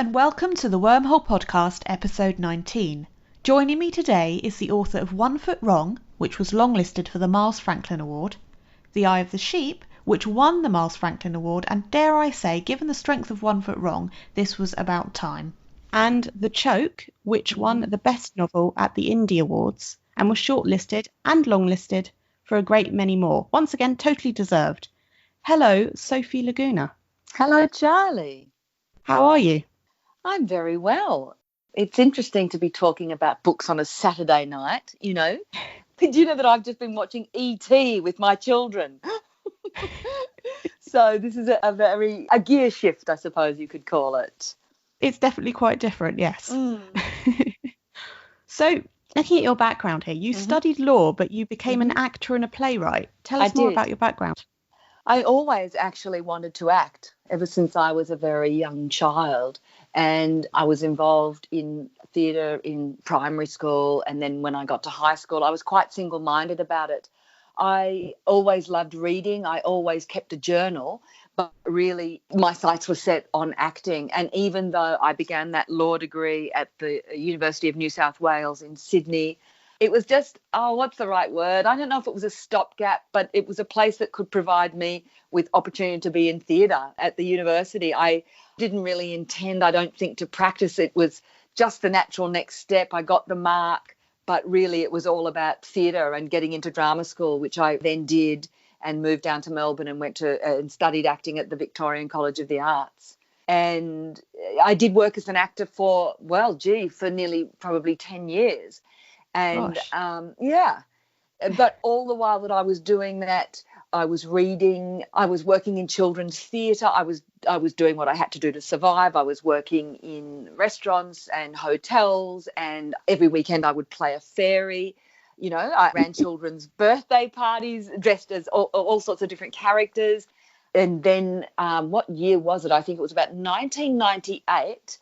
and welcome to the Wormhole Podcast, episode 19. Joining me today is the author of One Foot Wrong, which was longlisted for the Miles Franklin Award, The Eye of the Sheep, which won the Miles Franklin Award, and dare I say, given the strength of One Foot Wrong, this was about time. And The Choke, which won the Best Novel at the Indie Awards and was shortlisted and longlisted for a great many more. Once again, totally deserved. Hello, Sofie Laguna. Hello, Charlie. How are you? I'm very well. It's interesting to be talking about books on a Saturday night, you know. Did you know that I've just been watching E.T. with my children? So this is a gear shift, I suppose you could call it. It's definitely quite different, yes. So, looking at your background here, you studied law, but you became an actor and a playwright. Tell us more about your background. I always actually wanted to act ever since I was a very young child. And I was involved in theatre in primary school. And then when I got to high school, I was quite single-minded about it. I always loved reading. I always kept a journal. But really, my sights were set on acting. And even though I began that law degree at the University of New South Wales in Sydney, it was just, what's the right word? I don't know if it was a stopgap, but it was a place that could provide me with opportunity to be in theatre at the university. I didn't really intend, I don't think, to practice. It was just the natural next step. I got the mark, but really it was all about theatre and getting into drama school, which I then did, and moved down to Melbourne and went to and studied acting at the Victorian College of the Arts. And I did work as an actor for nearly probably 10 years. And but all the while that I was doing that, I was reading, I was working in children's theatre, I was doing what I had to do to survive. I was working in restaurants and hotels, and every weekend I would play a fairy. You know, I ran children's birthday parties dressed as all sorts of different characters. And then what year was it? I think it was about 1998.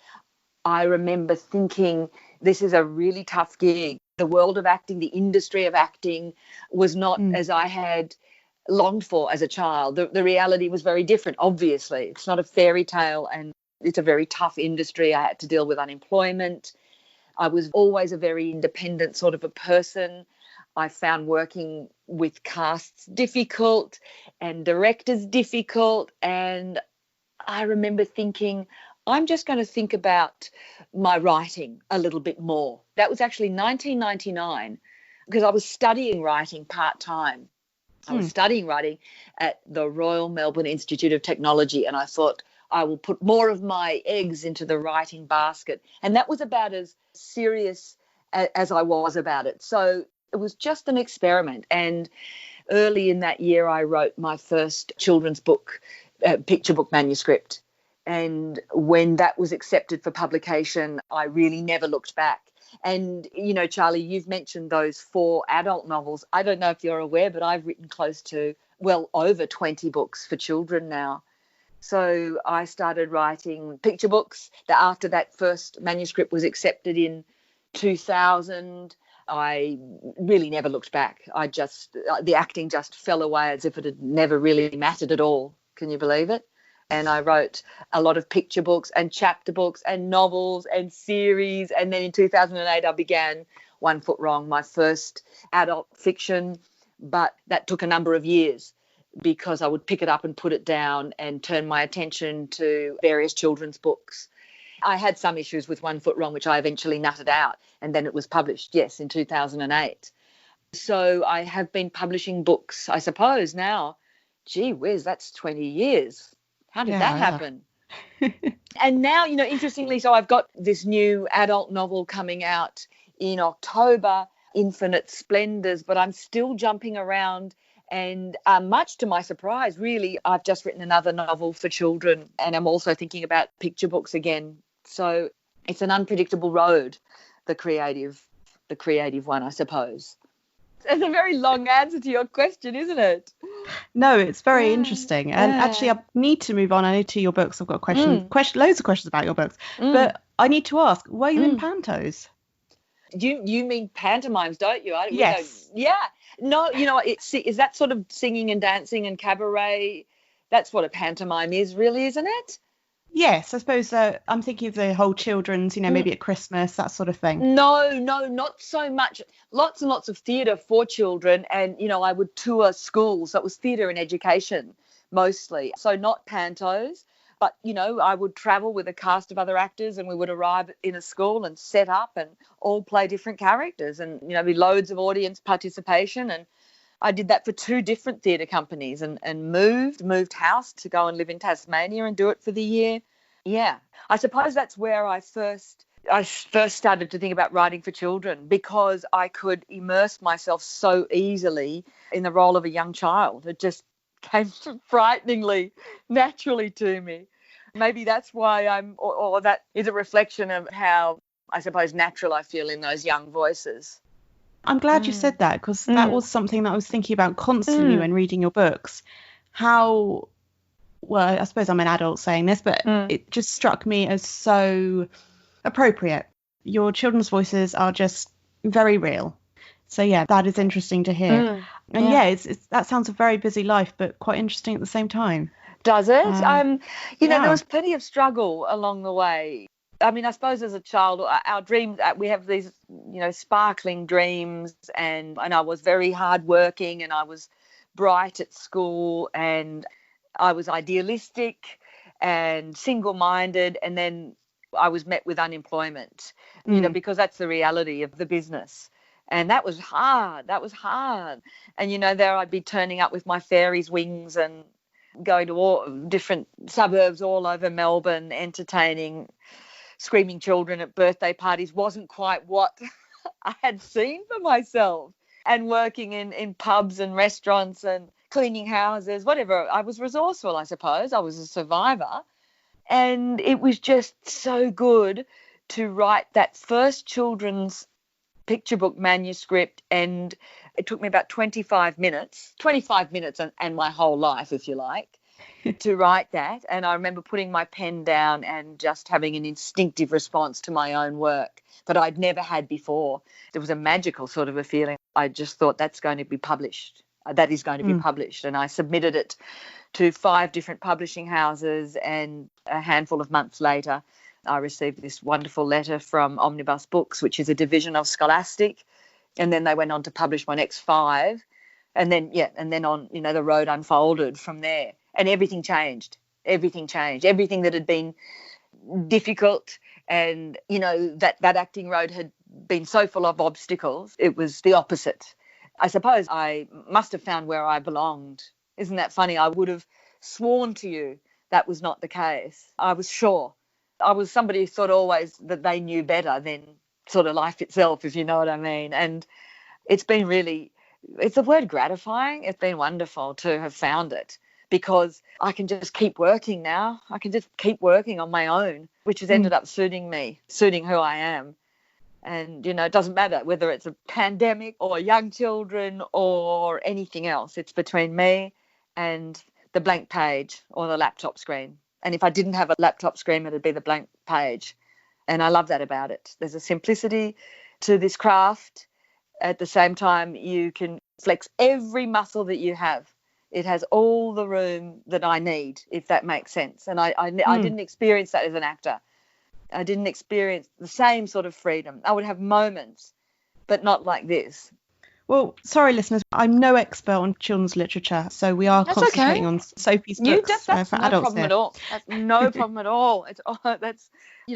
I remember thinking, this is a really tough gig. The world of acting, the industry of acting was not as I had longed for as a child. The reality was very different, obviously. It's not a fairy tale, and it's a very tough industry. I had to deal with unemployment. I was always a very independent sort of a person. I found working with casts difficult and directors difficult. And I remember thinking, I'm just going to think about my writing a little bit more. That was actually 1999, because I was studying writing part-time. I was studying writing at the Royal Melbourne Institute of Technology, and I thought I will put more of my eggs into the writing basket. And that was about as serious as I was about it. So it was just an experiment. And early in that year, I wrote my first children's book, picture book manuscript. And when that was accepted for publication, I really never looked back. And, you know, Charlie, you've mentioned those 4 adult novels. I don't know if you're aware, but I've written close to, over 20 books for children now. So I started writing picture books. After that first manuscript was accepted in 2000, I really never looked back. The acting just fell away as if it had never really mattered at all. Can you believe it? And I wrote a lot of picture books and chapter books and novels and series. And then in 2008, I began One Foot Wrong, my first adult fiction. But that took a number of years, because I would pick it up and put it down and turn my attention to various children's books. I had some issues with One Foot Wrong, which I eventually nutted out. And then it was published, in 2008. So I have been publishing books, I suppose, now. Gee whiz, that's 20 years. How did that happen? And now, you know, interestingly, so I've got this new adult novel coming out in October, Infinite Splendours, but I'm still jumping around. And much to my surprise, really, I've just written another novel for children, and I'm also thinking about picture books again. So it's an unpredictable road, the creative one, I suppose. It's a very long answer to your question, isn't it? No, it's very interesting. And actually, I need to move on. I need to your books. I've got loads of questions about your books. But I need to ask, were you in pantos? You mean pantomimes, don't you? Yes. No, you know, is that sort of singing and dancing and cabaret? That's what a pantomime is, really, isn't it? Yes, I suppose I'm thinking of the whole children's, maybe at Christmas, that sort of thing. No, not so much. Lots and lots of theatre for children. And, I would tour schools. So it was theatre and education mostly. So not pantos. But, I would travel with a cast of other actors and we would arrive in a school and set up and all play different characters and, be loads of audience participation. And I did that for 2 different theatre companies and moved house to go and live in Tasmania and do it for the year. Yeah, I suppose that's where I first started to think about writing for children, because I could immerse myself so easily in the role of a young child. It just came frighteningly naturally to me. Maybe that's why or that is a reflection of how, I suppose, natural I feel in those young voices. I'm glad you said that, because that was something that I was thinking about constantly when reading your books. How, well, I suppose I'm an adult saying this, but it just struck me as so appropriate. Your children's voices are just very real. So, yeah, that is interesting to hear. And, it's that sounds a very busy life, but quite interesting at the same time. Does it? There was plenty of struggle along the way. I mean, I suppose as a child, our dreams, we have these, sparkling dreams, and I was very hardworking and I was bright at school and I was idealistic and single-minded, and then I was met with unemployment, because that's the reality of the business. And that was hard. And, there I'd be turning up with my fairy's wings and going to all different suburbs all over Melbourne, entertaining screaming children at birthday parties. Wasn't quite what I had seen for myself. And working in pubs and restaurants and cleaning houses, whatever. I was resourceful, I suppose. I was a survivor. And it was just so good to write that first children's picture book manuscript. And it took me about 25 minutes and my whole life, if you like, to write that. And I remember putting my pen down and just having an instinctive response to my own work that I'd never had before. There was a magical sort of a feeling. I just thought that's going to be published. That is going to be published. And I submitted it to 5 different publishing houses, and a handful of months later, I received this wonderful letter from Omnibus Books, which is a division of Scholastic. And then they went on to publish my next 5. And then on, the road unfolded from there. And everything changed. Everything that had been difficult, and, that acting road had been so full of obstacles, it was the opposite. I suppose I must have found where I belonged. Isn't that funny? I would have sworn to you that was not the case. I was sure. I was somebody who thought always that they knew better than sort of life itself, if you know what I mean. And it's been really, it's the word gratifying. It's been wonderful to have found it, because I can just keep working now. I can just keep working on my own, which has ended up suiting me, suiting who I am. And, it doesn't matter whether it's a pandemic or young children or anything else. It's between me and the blank page or the laptop screen. And if I didn't have a laptop screen, it'd be the blank page. And I love that about it. There's a simplicity to this craft. At the same time, you can flex every muscle that you have. It has all the room that I need, if that makes sense. And I didn't experience that as an actor. I didn't experience the same sort of freedom. I would have moments, but not like this. Well, sorry, listeners, I'm no expert on children's literature, so we are concentrating on Sophie's books for adults. No problem at all. That's no problem at all.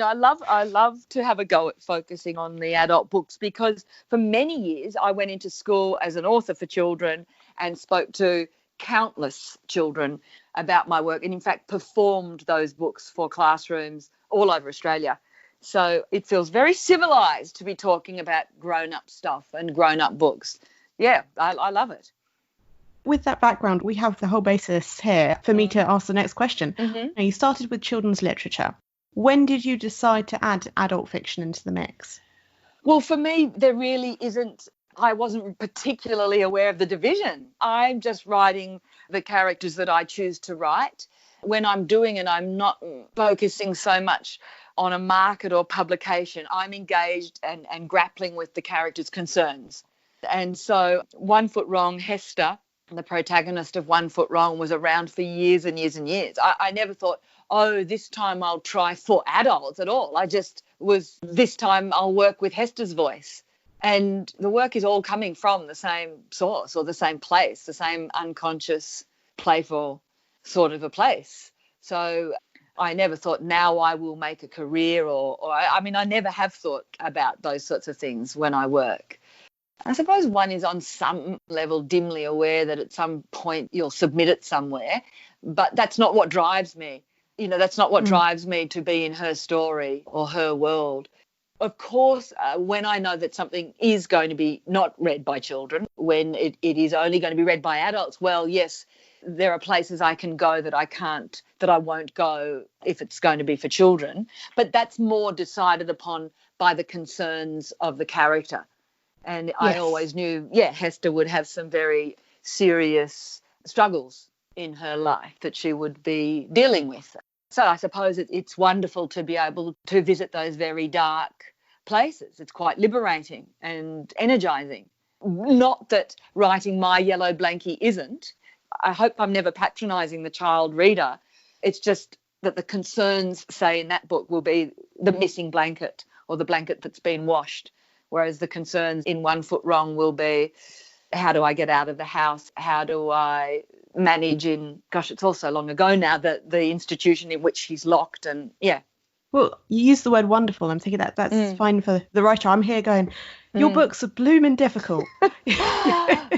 I love to have a go at focusing on the adult books, because for many years I went into school as an author for children and spoke to countless children about my work, and in fact performed those books for classrooms all over Australia. So it feels very civilized to be talking about grown-up stuff and grown-up books. Yeah, I love it. With that background, we have the whole basis here for me to ask the next question. Now, you started with children's literature. When did you decide to add adult fiction into the mix? Well, for me, there really isn't. I wasn't particularly aware of the division. I'm just writing the characters that I choose to write. When I'm doing it, I'm not focusing so much on a market or publication. I'm engaged and grappling with the characters' concerns. And so 1 Foot Wrong, Hester, the protagonist of 1 Foot Wrong, was around for years and years and years. I never thought, oh, this time I'll try for adults at all. I just was, this time I'll work with Hester's voice. And the work is all coming from the same source or the same place, the same unconscious, playful sort of a place. So I never thought now I will make a career I mean, I never have thought about those sorts of things when I work. I suppose one is on some level dimly aware that at some point you'll submit it somewhere, but that's not what drives me. You know, that's not what drives me to be in her story or her world. Of course, when I know that something is going to be not read by children, when it is only going to be read by adults, well, yes, there are places I can go that I won't go if it's going to be for children. But that's more decided upon by the concerns of the character. And yes. I always knew, Hester would have some very serious struggles in her life that she would be dealing with. So I suppose it's wonderful to be able to visit those very dark places. It's quite liberating and energising. Not that writing My Yellow Blankie isn't. I hope I'm never patronising the child reader. It's just that the concerns, say, in that book will be the missing blanket or the blanket that's been washed, whereas the concerns in One Foot Wrong will be, how do I get out of the house? How do I manage it's all so long ago now, the institution in which she's locked, and Well, you use the word wonderful. I'm thinking that's fine for the writer. I'm here going, your books are blooming difficult.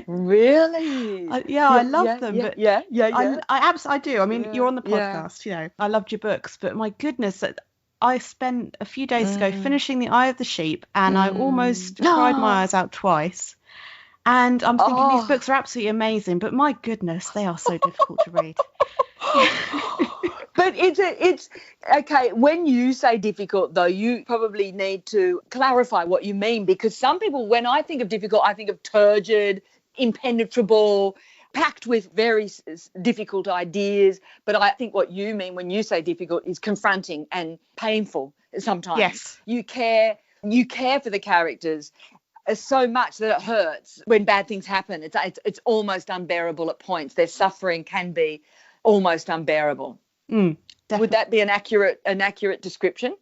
Really? I love them. But I do. I mean, you're on the podcast, you know, I loved your books, but my goodness, I spent a few days ago finishing The Eye of the Sheep, and I almost cried my eyes out twice. And I'm thinking these books are absolutely amazing, but my goodness, they are so difficult to read. But it's okay. When you say difficult, though, you probably need to clarify what you mean, because some people, when I think of difficult, I think of turgid, impenetrable, packed with very difficult ideas. But I think what you mean when you say difficult is confronting and painful sometimes. Yes. You care for the characters so much that it hurts when bad things happen. It's almost unbearable at points. Their suffering can be almost unbearable. Would that be an accurate description?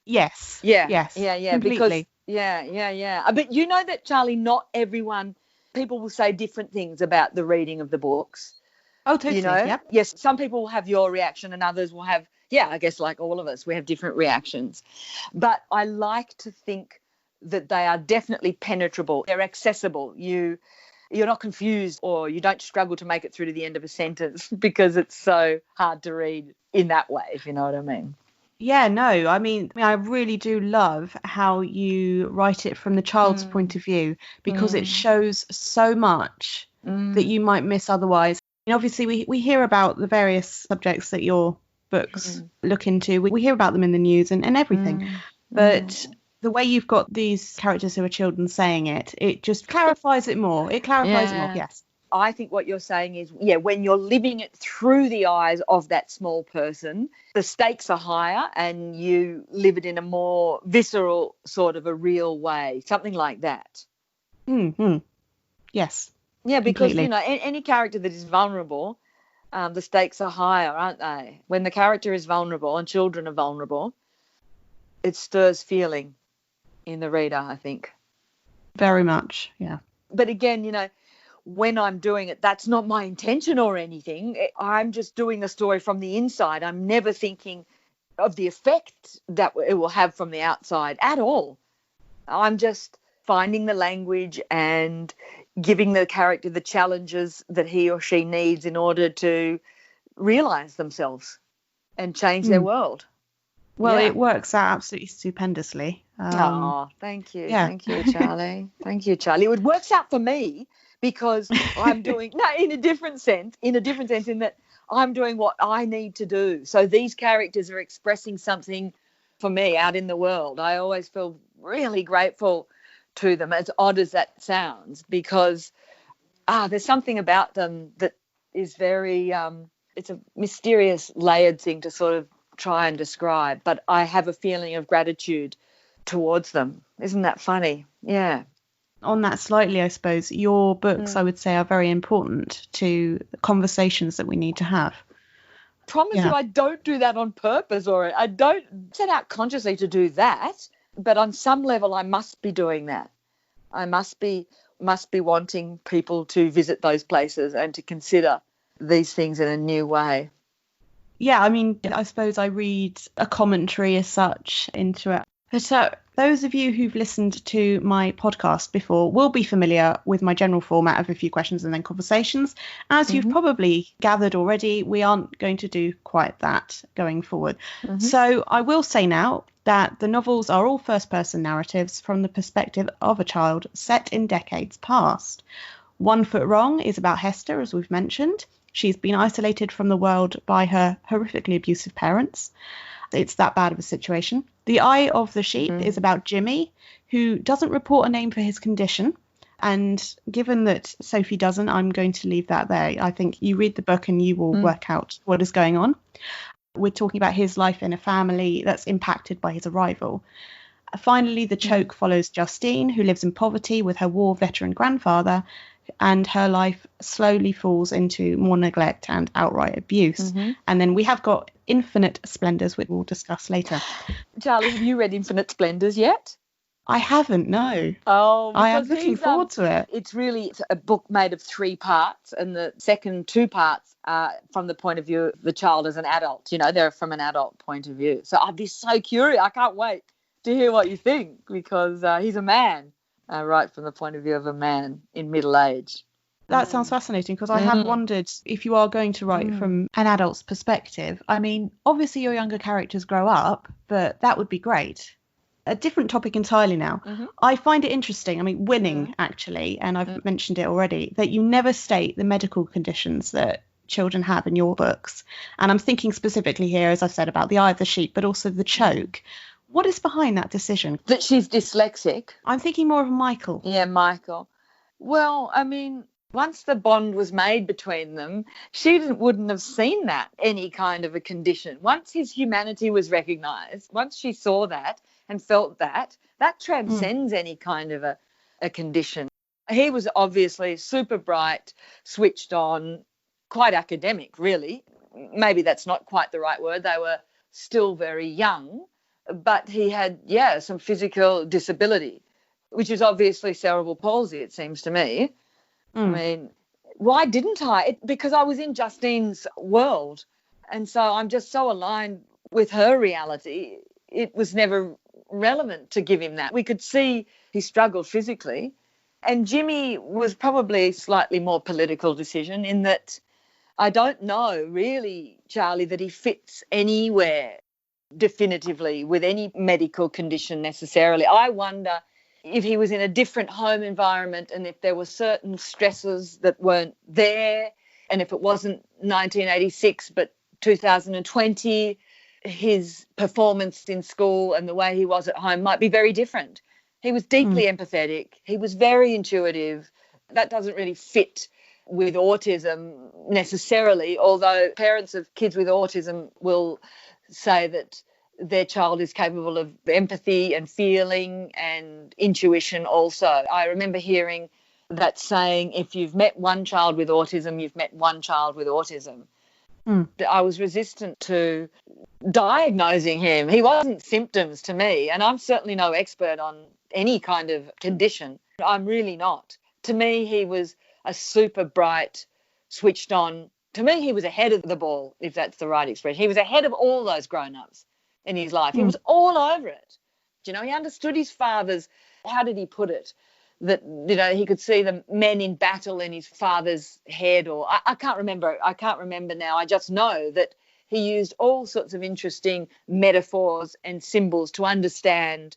Yes. Yes. Completely. Because but you know that, Charlie, not everyone, people will say different things about the reading of the books. Oh, totally. You know? Yep. Yes, some people will have your reaction and others will have, I guess like all of us, we have different reactions. But I like to think that they are definitely penetrable. They're accessible. You're not confused, or you don't struggle to make it through to the end of a sentence because it's so hard to read in that way, if you know what I mean. Yeah, no, I mean, I really do love how you write it from the child's point of view, because it shows so much that you might miss otherwise. And obviously, we hear about the various subjects that your books look into. We hear about them in the news and everything. But the way you've got these characters who are children saying it just clarifies it more. It clarifies it more, yes. I think what you're saying is, when you're living it through the eyes of that small person, the stakes are higher and you live it in a more visceral sort of a real way, something like that. Yes. Yeah, because, completely. you know, any character that is vulnerable, the stakes are higher, aren't they? When the character is vulnerable and children are vulnerable, it stirs feeling in the reader, I think. Very much, yeah. But again, you know, when I'm doing it, that's not my intention or anything. I'm just doing the story from the inside. I'm never thinking of the effect that it will have from the outside at all. I'm just finding the language and giving the character the challenges that he or she needs in order to realise themselves and change their world. Well, it works out absolutely stupendously. Thank you. Yeah. Thank you, Charlie. Thank you, Charlie. It works out for me because I'm doing, in a different sense in that I'm doing what I need to do. So these characters are expressing something for me out in the world. I always feel really grateful to them, as odd as that sounds, because there's something about them that is very, it's a mysterious, layered thing to sort of try and describe, but I have a feeling of gratitude towards them. Isn't that funny? Yeah. On that slightly, I suppose, your books, I would say, are very important to the conversations that we need to have. promise you I don't do that on purpose, or I don't set out consciously to do that. But on some level, I must be doing that. I must be wanting people to visit those places and to consider these things in a new way. Yeah, I mean, I suppose I read a commentary as such into it. But those of you who've listened to my podcast before will be familiar with my general format of a few questions and then conversations. As you've probably gathered already, we aren't going to do quite that going forward. So I will say now that the novels are all first-person narratives from the perspective of a child set in decades past. One Foot Wrong is about Hester, as we've mentioned. She's been isolated from the world by her horrifically abusive parents. It's that bad of a situation. The Eye of the Sheep is about Jimmy, who doesn't report a name for his condition. And given that Sophie doesn't, I'm going to leave that there. I think you read the book and you will work out what is going on. We're talking about his life in a family that's impacted by his arrival. Finally, The Choke follows Justine, who lives in poverty with her war veteran grandfather, and her life slowly falls into more neglect and outright abuse. And then we have got Infinite Splendours, which we'll discuss later. Charlie, have you read Infinite Splendours yet? I haven't, no. Oh, I am looking forward to it. It's a book made of 3 parts, and the second 2 parts are from the point of view of the child as an adult. You know, they're from an adult point of view. So I'd be so curious. I can't wait to hear what you think, because he's a man. Right from the point of view of a man in middle age. That sounds fascinating, because I have wondered if you are going to write from an adult's perspective. I mean, obviously your younger characters grow up, but that would be great. A different topic entirely now. I find it interesting, I mean, winning actually, and I've mentioned it already, that you never state the medical conditions that children have in your books. And I'm thinking specifically here, as I said, about The Eye of the Sheep, but also The Choke. What is behind that decision? That she's dyslexic. I'm thinking more of Michael. Yeah, Michael. Well, I mean, once the bond was made between them, she wouldn't have seen that, any kind of a condition. Once his humanity was recognised, once she saw that and felt that, that transcends any kind of a condition. He was obviously super bright, switched on, quite academic, really. Maybe that's not quite the right word. They were still very young. But he had, some physical disability, which is obviously cerebral palsy, it seems to me. I mean, why didn't I? Because I was in Justine's world. And so I'm just so aligned with her reality. It was never relevant to give him that. We could see he struggled physically. And Jimmy was probably a slightly more political decision, in that I don't know really, Charlie, that he fits anywhere definitively with any medical condition necessarily. I wonder if he was in a different home environment, and if there were certain stresses that weren't there, and if it wasn't 1986 but 2020, his performance in school and the way he was at home might be very different. He was deeply empathetic. He was very intuitive. That doesn't really fit with autism necessarily, although parents of kids with autism will say that their child is capable of empathy and feeling and intuition also. I remember hearing that saying, if you've met one child with autism, you've met one child with autism. I was resistant to diagnosing him. He wasn't symptoms to me, and I'm certainly no expert on any kind of condition. I'm really not. To me, he was a super bright, switched on. To me, he was ahead of the ball, if that's the right expression. He was ahead of all those grown-ups in his life. He was all over it. You know, he understood his father's, how did he put it? That, you know, he could see the men in battle in his father's head, or I can't remember now. I just know that he used all sorts of interesting metaphors and symbols to understand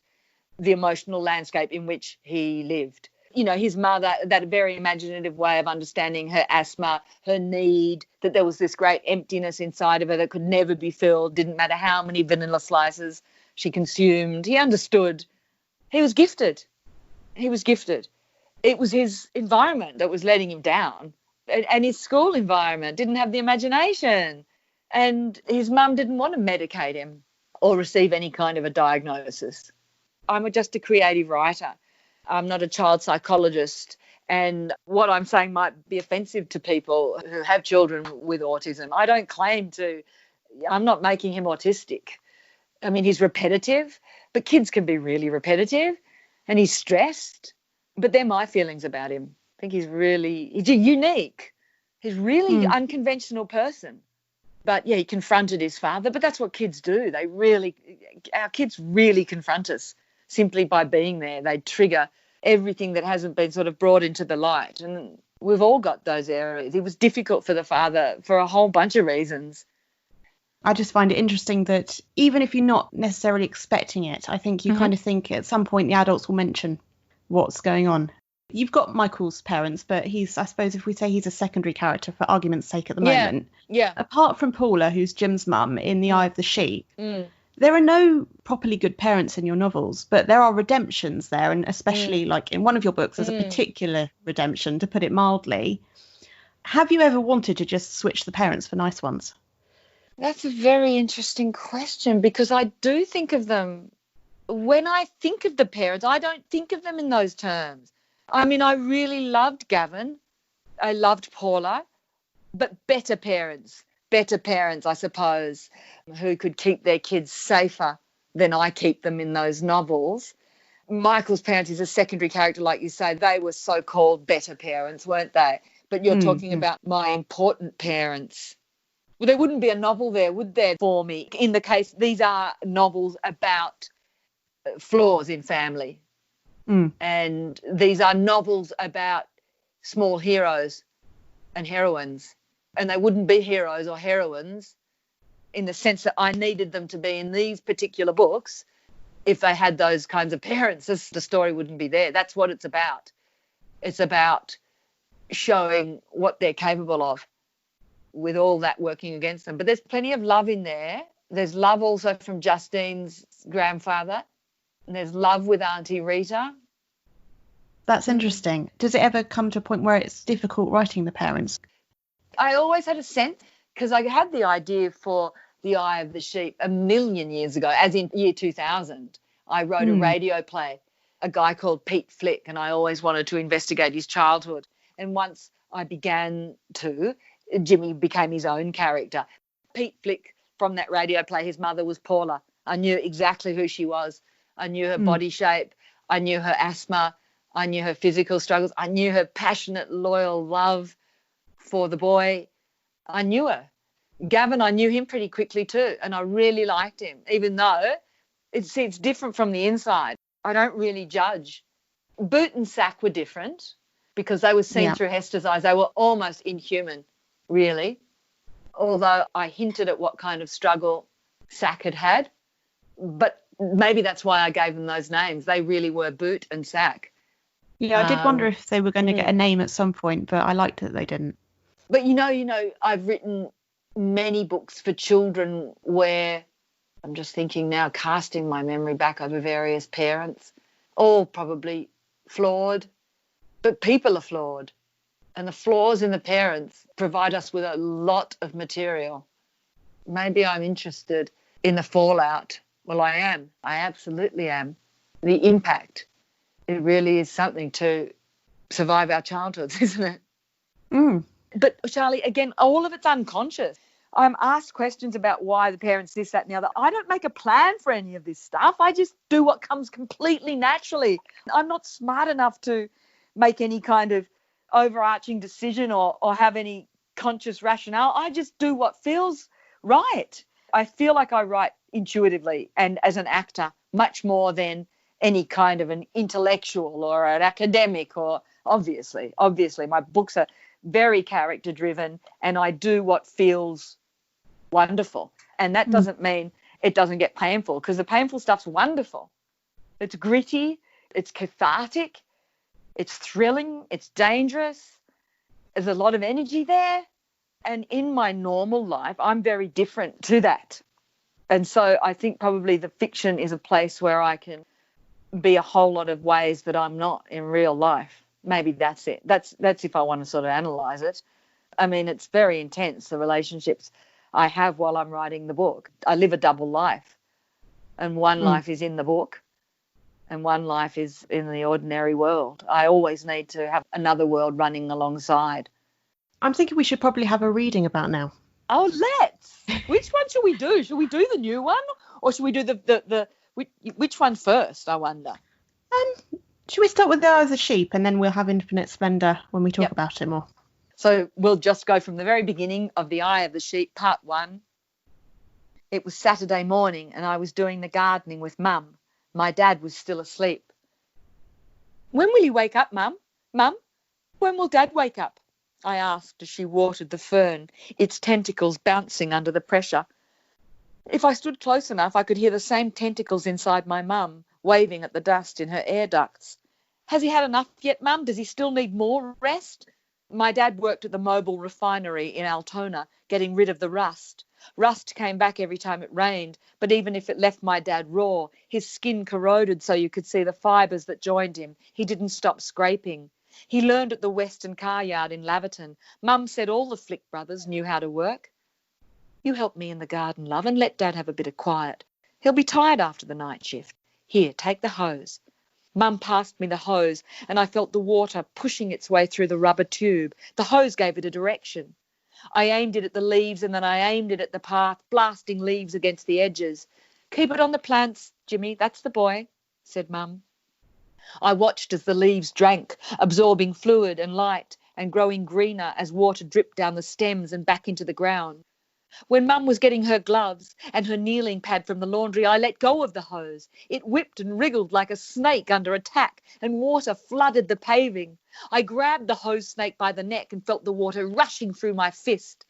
the emotional landscape in which he lived. You know, his mother, that very imaginative way of understanding her asthma, her need, that there was this great emptiness inside of her that could never be filled, didn't matter how many vanilla slices she consumed. He understood. He was gifted. He was gifted. It was his environment that was letting him down, and his school environment didn't have the imagination, and his mum didn't want to medicate him or receive any kind of a diagnosis. I'm just a creative writer. I'm not a child psychologist, and what I'm saying might be offensive to people who have children with autism. I don't claim to I'm not making him autistic. I mean, he's repetitive, but kids can be really repetitive, and he's stressed. But they're my feelings about him. I think he's unique. He's really unconventional person. But yeah, he confronted his father. But that's what kids do. Our kids really confront us simply by being there. They trigger everything that hasn't been sort of brought into the light. And we've all got those areas. It was difficult for the father for a whole bunch of reasons. I just find it interesting that even if you're not necessarily expecting it, I think you kind of think at some point the adults will mention what's going on. You've got Michael's parents, but I suppose if we say he's a secondary character for argument's sake at the moment. Yeah. Apart from Paula, who's Jim's mum in The Eye of the Sheep, there are no properly good parents in your novels, but there are redemptions there. And especially like in one of your books, there's a particular redemption, to put it mildly. Have you ever wanted to just switch the parents for nice ones? That's a very interesting question, because I do think of them. When I think of the parents, I don't think of them in those terms. I mean, I really loved Gavin. I loved Paula, but better parents, I suppose, who could keep their kids safer than I keep them in those novels. Michael's parents is a secondary character, like you say. They were so-called better parents, weren't they? But you're talking about my important parents. Well, there wouldn't be a novel there, would there, for me? In the case, these are novels about flaws in family. And these are novels about small heroes and heroines. And they wouldn't be heroes or heroines in the sense that I needed them to be in these particular books if they had those kinds of parents. The story wouldn't be there. That's what it's about. It's about showing what they're capable of with all that working against them. But there's plenty of love in there. There's love also from Justine's grandfather. And there's love with Auntie Rita. That's interesting. Does it ever come to a point where it's difficult writing the parents? I always had a sense, because I had the idea for The Eye of the Sheep a million years ago, as in year 2000. I wrote a radio play, a guy called Pete Flick, and I always wanted to investigate his childhood. And once I began to, Jimmy became his own character. Pete Flick, from that radio play, his mother was Paula. I knew exactly who she was. I knew her body shape. I knew her asthma. I knew her physical struggles. I knew her passionate, loyal love for the boy. I knew her. Gavin, I knew him pretty quickly too, and I really liked him, even though it's different from the inside. I don't really judge. Boot and Sack were different because they were seen through Hester's eyes. They were almost inhuman, really, although I hinted at what kind of struggle Sack had. But maybe that's why I gave them those names. They really were Boot and Sack. Yeah, I did wonder if they were going to get a name at some point, but I liked that they didn't. But, you know, I've written many books for children where I'm just thinking now, casting my memory back over various parents, all probably flawed, but people are flawed. And the flaws in the parents provide us with a lot of material. Maybe I'm interested in the fallout. Well, I am. I absolutely am. The impact. It really is something to survive our childhoods, isn't it? But, Charlie, again, all of it's unconscious. I'm asked questions about why the parents this, that, and the other. I don't make a plan for any of this stuff. I just do what comes completely naturally. I'm not smart enough to make any kind of overarching decision or have any conscious rationale. I just do what feels right. I feel like I write intuitively and as an actor much more than any kind of an intellectual or an academic, or obviously my books are very character driven and I do what feels wonderful. And that doesn't mean it doesn't get painful, because the painful stuff's wonderful. It's gritty, it's cathartic, it's thrilling, it's dangerous. There's a lot of energy there. And in my normal life, I'm very different to that. And so I think probably the fiction is a place where I can be a whole lot of ways that I'm not in real life. Maybe that's it. That's if I want to sort of analyze it. I mean, it's very intense, the relationships I have while I'm writing the book. I live a double life, and one life is in the book and one life is in the ordinary world. I always need to have another world running alongside. I'm thinking we should probably have a reading about now. Oh, let's. Which one should we do? Should we do the new one, or should we do the which one first, I wonder? Should we start with the Eye of the Sheep, and then we'll have Infinite Splendour when we talk about it more? So we'll just go from the very beginning of The Eye of the Sheep, part 1. It was Saturday morning, and I was doing the gardening with Mum. My dad was still asleep. When will you wake up, Mum? Mum, when will Dad wake up? I asked as she watered the fern, its tentacles bouncing under the pressure. If I stood close enough, I could hear the same tentacles inside my mum, waving at the dust in her air ducts. Has he had enough yet, Mum? Does he still need more rest? My dad worked at the mobile refinery in Altona, getting rid of the rust. Rust came back every time it rained, but even if it left my dad raw, his skin corroded so you could see the fibres that joined him. He didn't stop scraping. He learned at the Western Car Yard in Laverton. Mum said all the Flick brothers knew how to work. You help me in the garden, love, and let Dad have a bit of quiet. He'll be tired after the night shift. Here, take the hose. Mum passed me the hose, and I felt the water pushing its way through the rubber tube. The hose gave it a direction. I aimed it at the leaves, and then I aimed it at the path, blasting leaves against the edges. Keep it on the plants, Jimmy, that's the boy, said Mum. I watched as the leaves drank, absorbing fluid and light, and growing greener as water dripped down the stems and back into the ground. When Mum was getting her gloves and her kneeling pad from the laundry, I let go of the hose. It whipped and wriggled like a snake under attack, and water flooded the paving. I grabbed the hose snake by the neck and felt the water rushing through my fist.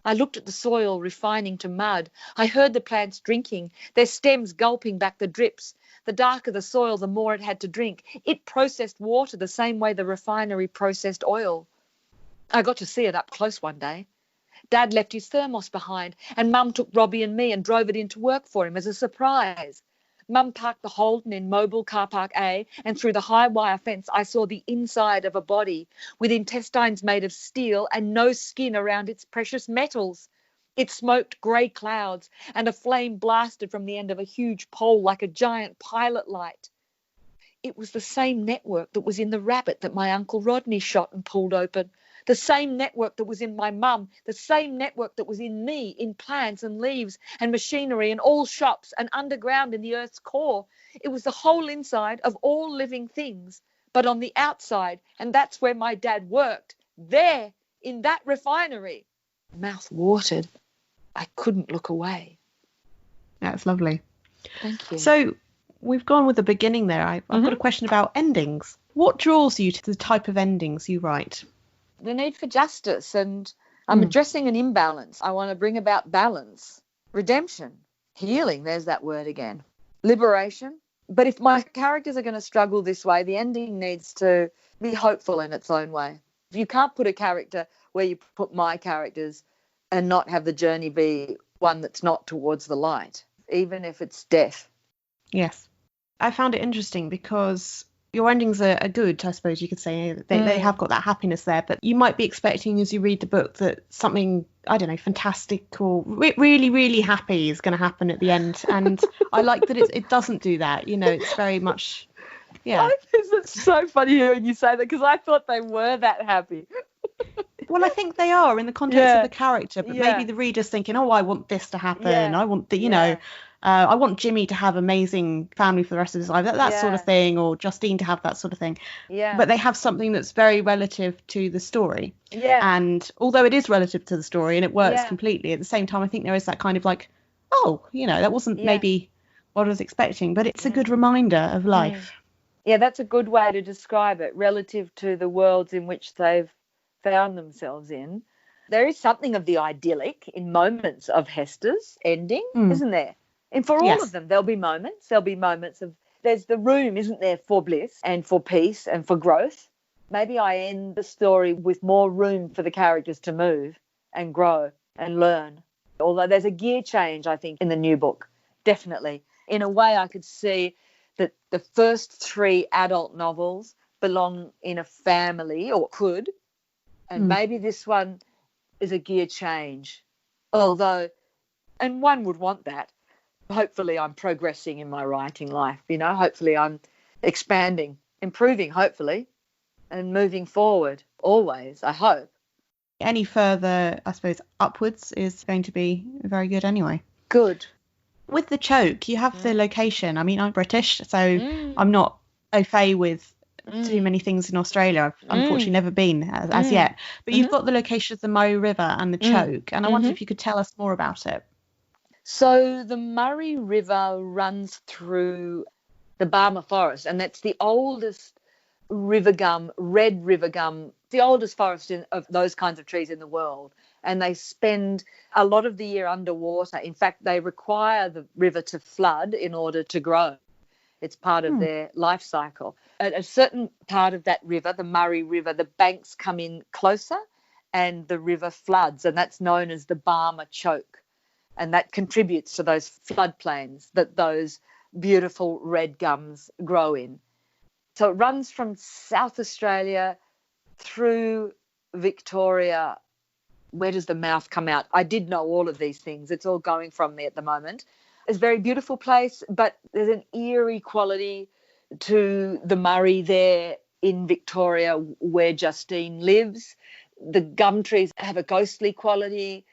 I looked at the soil refining to mud. I heard the plants drinking, their stems gulping back the drips. The darker the soil, the more it had to drink. It processed water the same way the refinery processed oil. I got to see it up close one day. Dad left his thermos behind, and Mum took Robbie and me and drove it into work for him as a surprise. Mum parked the Holden in Mobile Car Park A, and through the high wire fence I saw the inside of a body, with intestines made of steel and no skin around its precious metals. It smoked grey clouds, and a flame blasted from the end of a huge pole like a giant pilot light. It was the same network that was in the rabbit that my Uncle Rodney shot and pulled open. The same network that was in my mum, the same network that was in me, in plants and leaves and machinery and all shops and underground in the earth's core. It was the whole inside of all living things, but on the outside, and that's where my dad worked, there, in that refinery. Mouth watered. I couldn't look away. That's lovely. Thank you. So we've gone with the beginning there. I've got a question about endings. What draws you to the type of endings you write? The need for justice, and I'm addressing an imbalance. I want to bring about balance, redemption, healing, there's that word again, liberation. But if my characters are going to struggle this way, the ending needs to be hopeful in its own way. If you can't put a character where you put my characters and not have the journey be one that's not towards the light, even if it's death. Yes. I found it interesting because your endings are good, I suppose you could say. They have got that happiness there, but you might be expecting as you read the book that something, I don't know, fantastic or really, really happy is going to happen at the end. And I like that it doesn't do that. You know, it's very much, yeah. It's so funny hearing you say that, because I thought they were that happy. Well, I think they are in the context of the character, but maybe the reader's thinking, oh, I want this to happen. I want the, you know, I want Jimmy to have amazing family for the rest of his life, that sort of thing, or Justine to have that sort of thing. Yeah. But they have something that's very relative to the story. Yeah. And although it is relative to the story and it works completely, at the same time, I think there is that kind of like, oh, you know, that wasn't maybe what I was expecting, but it's a good reminder of life. Yeah, that's a good way to describe it, relative to the worlds in which they've found themselves in. There is something of the idyllic in moments of Hester's ending, isn't there? And for all of them, there'll be moments of, there's the room, isn't there, for bliss and for peace and for growth. Maybe I end the story with more room for the characters to move and grow and learn. Although there's a gear change, I think, in the new book, definitely. In a way, I could see that the first 3 adult novels belong in a family, or could, and maybe this one is a gear change. Although, and one would want that. Hopefully I'm progressing in my writing life, you know, hopefully I'm expanding, improving, hopefully, and moving forward always, I hope. Any further, I suppose, upwards is going to be very good anyway. Good. With the choke, you have the location. I mean, I'm British, so I'm not au fait with too many things in Australia. I've unfortunately never been as yet. But you've got the location of the Murray River and the choke, and I wonder if you could tell us more about it. So the Murray River runs through the Barmah Forest, and that's the oldest river gum, red river gum, the oldest forest of those kinds of trees in the world. And they spend a lot of the year underwater. In fact, they require the river to flood in order to grow. It's part of their life cycle. At a certain part of that river, the Murray River, the banks come in closer and the river floods, and that's known as the Barmah Choke. And that contributes to those floodplains that those beautiful red gums grow in. So it runs from South Australia through Victoria. Where does the mouth come out? I did know all of these things. It's all going from me at the moment. It's a very beautiful place, but there's an eerie quality to the Murray there in Victoria where Justine lives. The gum trees have a ghostly quality.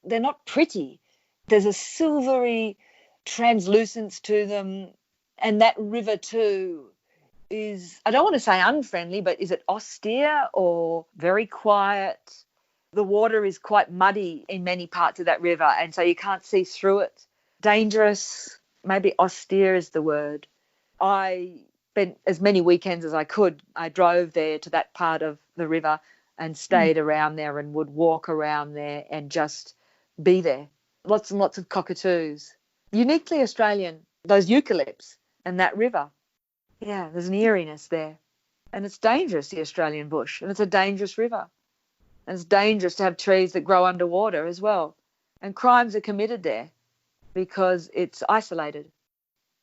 They're not pretty. There's a silvery translucence to them. And that river too is, I don't want to say unfriendly, but is it austere or very quiet? The water is quite muddy in many parts of that river, and so you can't see through it. Dangerous, maybe austere is the word. I spent as many weekends as I could. I drove there to that part of the river and stayed around there and would walk around there and just be there. Lots and lots of cockatoos. Uniquely Australian, those eucalypts and that river. Yeah, there's an eeriness there. And it's dangerous, the Australian bush, and it's a dangerous river. And it's dangerous to have trees that grow underwater as well. And crimes are committed there because it's isolated.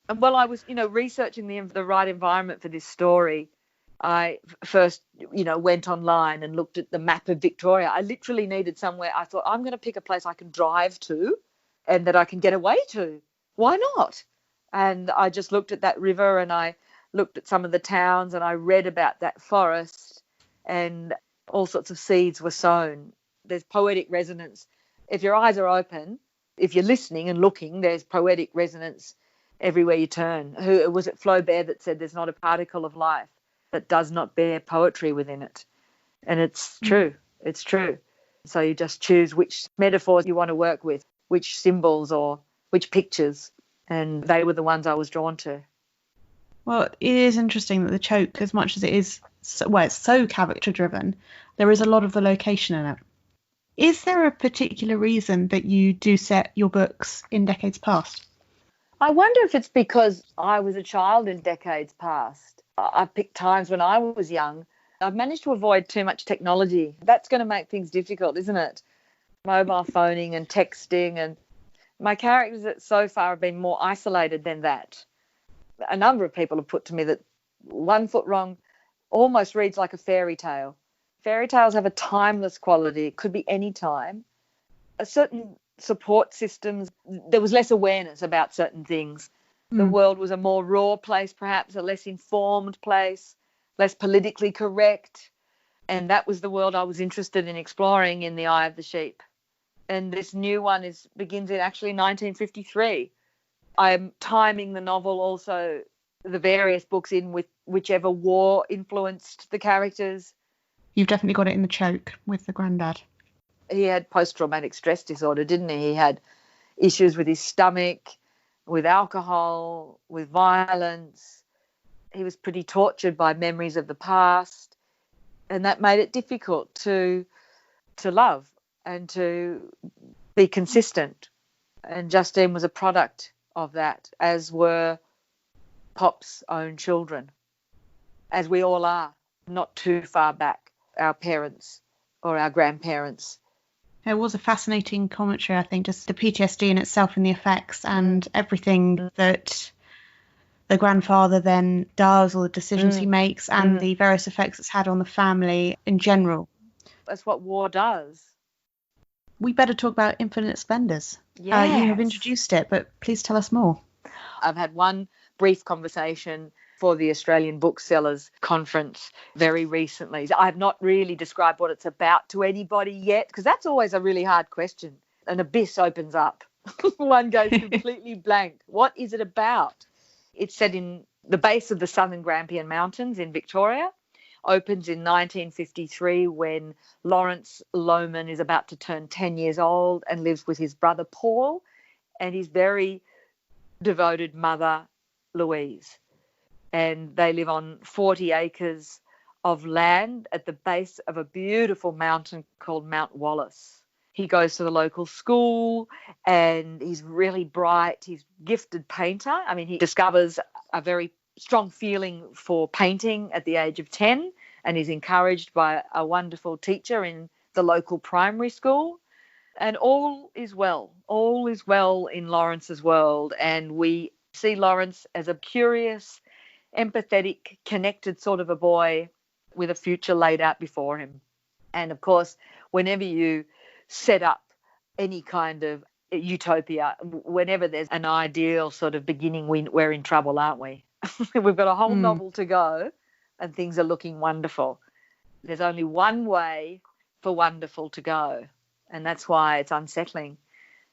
And while I was, researching the right environment for this story, I first, went online and looked at the map of Victoria. I literally needed somewhere. I thought, I'm going to pick a place I can drive to and that I can get away to. Why not? And I just looked at that river and I looked at some of the towns and I read about that forest, and all sorts of seeds were sown. There's poetic resonance. If your eyes are open, if you're listening and looking, there's poetic resonance everywhere you turn. Who was it, Flaubert, that said there's not a particle of life that does not bear poetry within it? And it's true. It's true. So you just choose which metaphors you want to work with, which symbols or which pictures, and they were the ones I was drawn to. Well, it is interesting that the choke, as much as it is, it's so character driven, there is a lot of the location in it. Is there a particular reason that you do set your books in decades past? I wonder if it's because I was a child in decades past. I picked times when I was young. I've managed to avoid too much technology. That's going to make things difficult, isn't it? Mobile phoning and texting, and my characters so far have been more isolated than that. A number of people have put to me that One Foot Wrong almost reads like a fairy tale. Fairy tales have a timeless quality. It could be any time. A certain support systems, there was less awareness about certain things. The world was a more raw place, perhaps, a less informed place, less politically correct. And that was the world I was interested in exploring in The Eye of the Sheep. And this new one begins in actually 1953. I'm timing the novel also, the various books in with whichever war influenced the characters. You've definitely got it in the choke with the granddad. He had post-traumatic stress disorder, didn't he? He had issues with his stomach, with alcohol, with violence. He was pretty tortured by memories of the past, and that made it difficult to love and to be consistent. And Justine was a product of that, as were Pop's own children, as we all are, not too far back, our parents or our grandparents. It was a fascinating commentary, I think, just the PTSD in itself and the effects and everything that the grandfather then does, or the decisions he makes, and the various effects it's had on the family in general. That's what war does. We better talk about Infinite Splendours. Yes. You have introduced it, but please tell us more. I've had one brief conversation for the Australian Booksellers Conference very recently. I have not really described what it's about to anybody yet, because that's always a really hard question. An abyss opens up. One goes completely blank. What is it about? It's set in the base of the Southern Grampian Mountains in Victoria. Opens in 1953 when Lawrence Lohman is about to turn 10 years old and lives with his brother Paul and his very devoted mother Louise. And they live on 40 acres of land at the base of a beautiful mountain called Mount Wallace. He goes to the local school and he's really bright. He's a gifted painter. I mean, he discovers a very strong feeling for painting at the age of 10 and is encouraged by a wonderful teacher in the local primary school. And all is well. All is well in Lawrence's world. And we see Lawrence as a curious, empathetic, connected sort of a boy with a future laid out before him. And of course, whenever you set up any kind of utopia, whenever there's an ideal sort of beginning, we're in trouble, aren't we? We've got a whole novel to go and things are looking wonderful. There's only one way for wonderful to go, and that's why it's unsettling.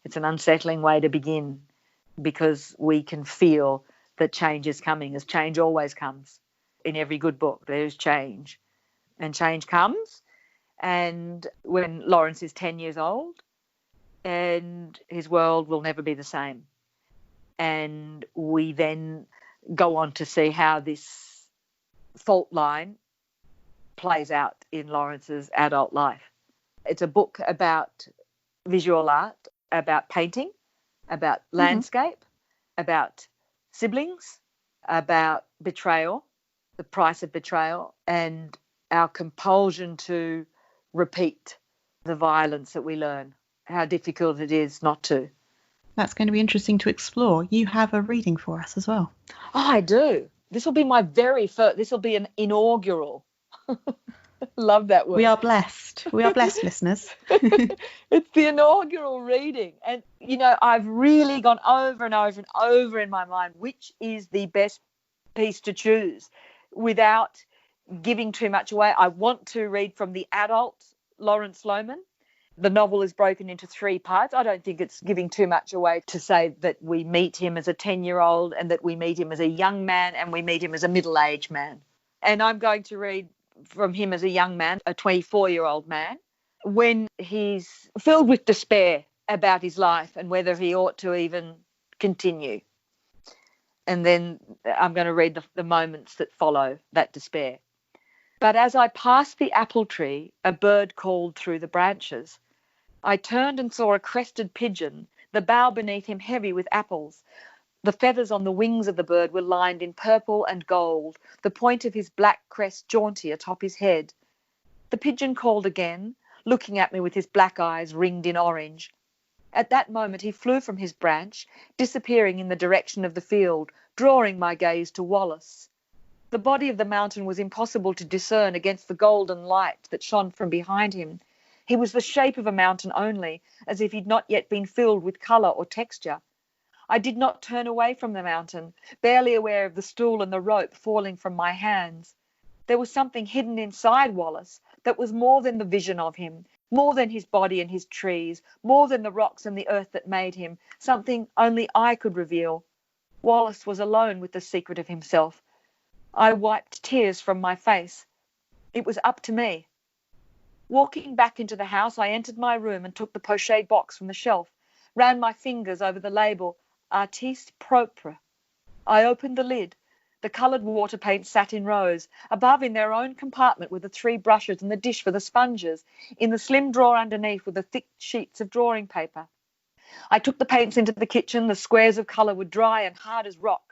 It's an unsettling way to begin because we can feel that change is coming, as change always comes. In every good book, there's change. And change comes, and when Lawrence is 10 years old, and his world will never be the same. And we then go on to see how this fault line plays out in Lawrence's adult life. It's a book about visual art, about painting, about landscape, about siblings, about betrayal, the price of betrayal, and our compulsion to repeat the violence that we learn, how difficult it is not to. That's going to be interesting to explore. You have a reading for us as well. Oh, I do. This will be my very first, this will be an inaugural. Love that word. We are blessed. We are blessed, listeners. It's the inaugural reading. And, you know, I've really gone over and over and over in my mind which is the best piece to choose without giving too much away. I want to read from the adult Lawrence Lohman. The novel is broken into 3 parts. I don't think it's giving too much away to say that we meet him as a 10-year-old and that we meet him as a young man and we meet him as a middle-aged man. And I'm going to read from him as a young man, a 24-year-old man, when he's filled with despair about his life and whether he ought to even continue. And then I'm going to read the moments that follow that despair. But as I passed the apple tree, a bird called through the branches. I turned and saw a crested pigeon, the bough beneath him heavy with apples. The feathers on the wings of the bird were lined in purple and gold, the point of his black crest jaunty atop his head. The pigeon called again, looking at me with his black eyes ringed in orange. At that moment he flew from his branch, disappearing in the direction of the field, drawing my gaze to Wallace. The body of the mountain was impossible to discern against the golden light that shone from behind him. He was the shape of a mountain only, as if he'd not yet been filled with colour or texture. I did not turn away from the mountain, barely aware of the stool and the rope falling from my hands. There was something hidden inside Wallace that was more than the vision of him, more than his body and his trees, more than the rocks and the earth that made him, something only I could reveal. Wallace was alone with the secret of himself. I wiped tears from my face. It was up to me. Walking back into the house, I entered my room and took the pochette box from the shelf, ran my fingers over the label, Artiste Propre. I opened the lid. The coloured water paints sat in rows. Above, in their own compartment, were the 3 brushes and the dish for the sponges. In the slim drawer underneath were the thick sheets of drawing paper. I took the paints into the kitchen. The squares of colour were dry and hard as rock.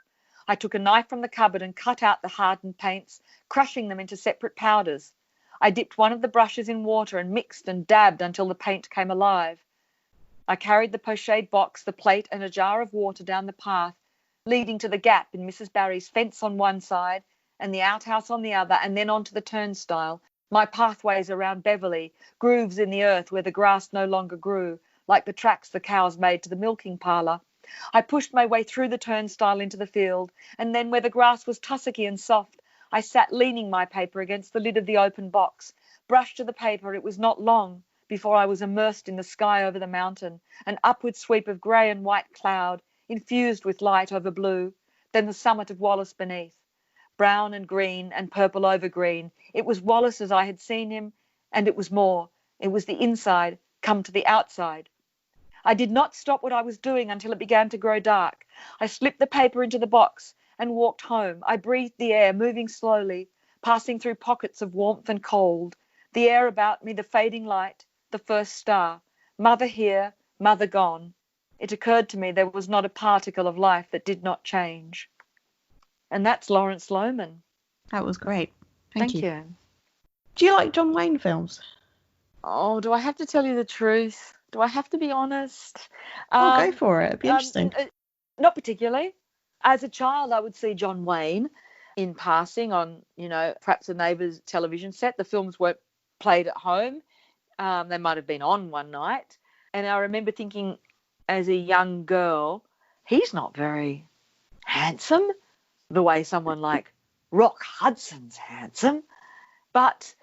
I took a knife from the cupboard and cut out the hardened paints, crushing them into separate powders. I dipped one of the brushes in water and mixed and dabbed until the paint came alive. I carried the pochette box, the plate and a jar of water down the path, leading to the gap in Mrs. Barry's fence on one side and the outhouse on the other, and then onto the turnstile, my pathways around Beverley, grooves in the earth where the grass no longer grew, like the tracks the cows made to the milking parlour, I pushed my way through the turnstile into the field, and then where the grass was tussocky and soft, I sat leaning my paper against the lid of the open box. Brushed to the paper, it was not long before I was immersed in the sky over the mountain, an upward sweep of grey and white cloud, infused with light over blue, then the summit of Wallace beneath. Brown and green and purple over green. It was Wallace as I had seen him, and it was more. It was the inside come to the outside. I did not stop what I was doing until it began to grow dark. I slipped the paper into the box and walked home. I breathed the air, moving slowly, passing through pockets of warmth and cold. The air about me, the fading light, the first star. Mother here, mother gone. It occurred to me there was not a particle of life that did not change. And that's Lawrence Lohman. That was great. Thank you. Do you like John Wayne films? Oh, do I have to tell you the truth? Do I have to be honest? Go for it. It'd be interesting. Not particularly. As a child, I would see John Wayne in passing on, perhaps a neighbour's television set. The films weren't played at home. They might have been on one night. And I remember thinking as a young girl, he's not very handsome the way someone like Rock Hudson's handsome. But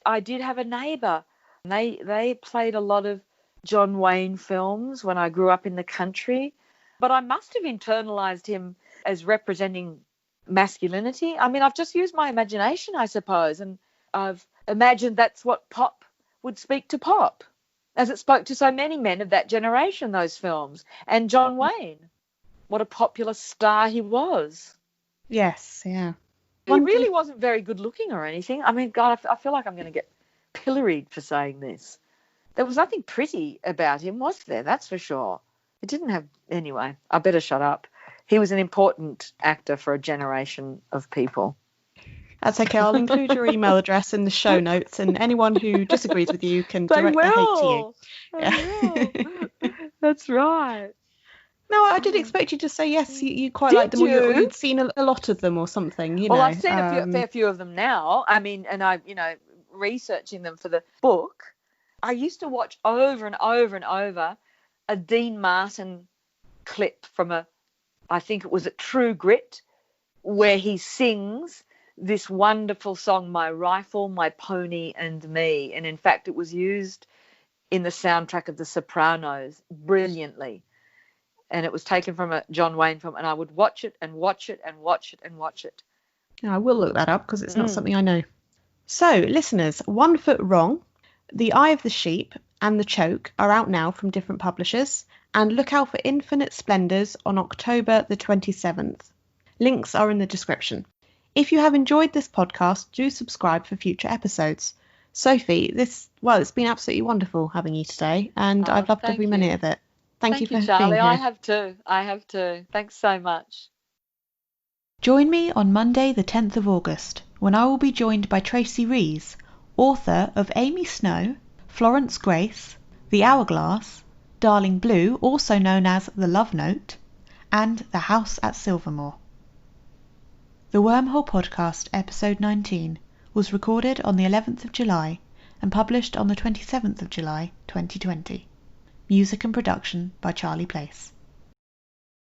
I did have a neighbour. They played a lot of John Wayne films when I grew up in the country. But I must have internalized him as representing masculinity. I mean, I've just used my imagination, I suppose, and I've imagined that's what pop would speak to pop, as it spoke to so many men of that generation, those films. And John Wayne, what a popular star he was. Yes, yeah. He really wasn't very good looking or anything. I mean, God, I feel like I'm going to get pilloried for saying this. There was nothing pretty about him, was there? That's for sure. It didn't have... Anyway, I better shut up. He was an important actor for a generation of people. That's okay. I'll include your email address in the show notes, and anyone who disagrees with you can direct the hate to you. Yeah. That's right. No, I did expect you to say yes. You quite liked them, or you'd seen a lot of them or something. Well, I've seen a fair few of them now. I mean, and I, researching them for the book, I used to watch over and over and over a Dean Martin clip from I think it was a True Grit, where he sings this wonderful song, My Rifle, My Pony and Me. And in fact, it was used in the soundtrack of The Sopranos brilliantly. And it was taken from a John Wayne film, and I would watch it and watch it and watch it and watch it. I will look that up because it's not something I know. So, listeners, One Foot Wrong, The Eye of the Sheep and The Choke are out now from different publishers, and look out for Infinite Splendours on October the 27th. Links are in the description. If you have enjoyed this podcast, do subscribe for future episodes. Sophie, it's been absolutely wonderful having you today, and I've loved every minute of it. Thank you for Charlie. being here. I have too. Thanks so much. Join me on Monday the 10th of August, when I will be joined by Tracy Rees, author of Amy Snow, Florence Grace, The Hourglass, Darling Blue, also known as The Love Note, and The House at Silvermore. The Wormhole Podcast, episode 19, was recorded on the 11th of July and published on the 27th of July 2020. Music and production by Charlie Place.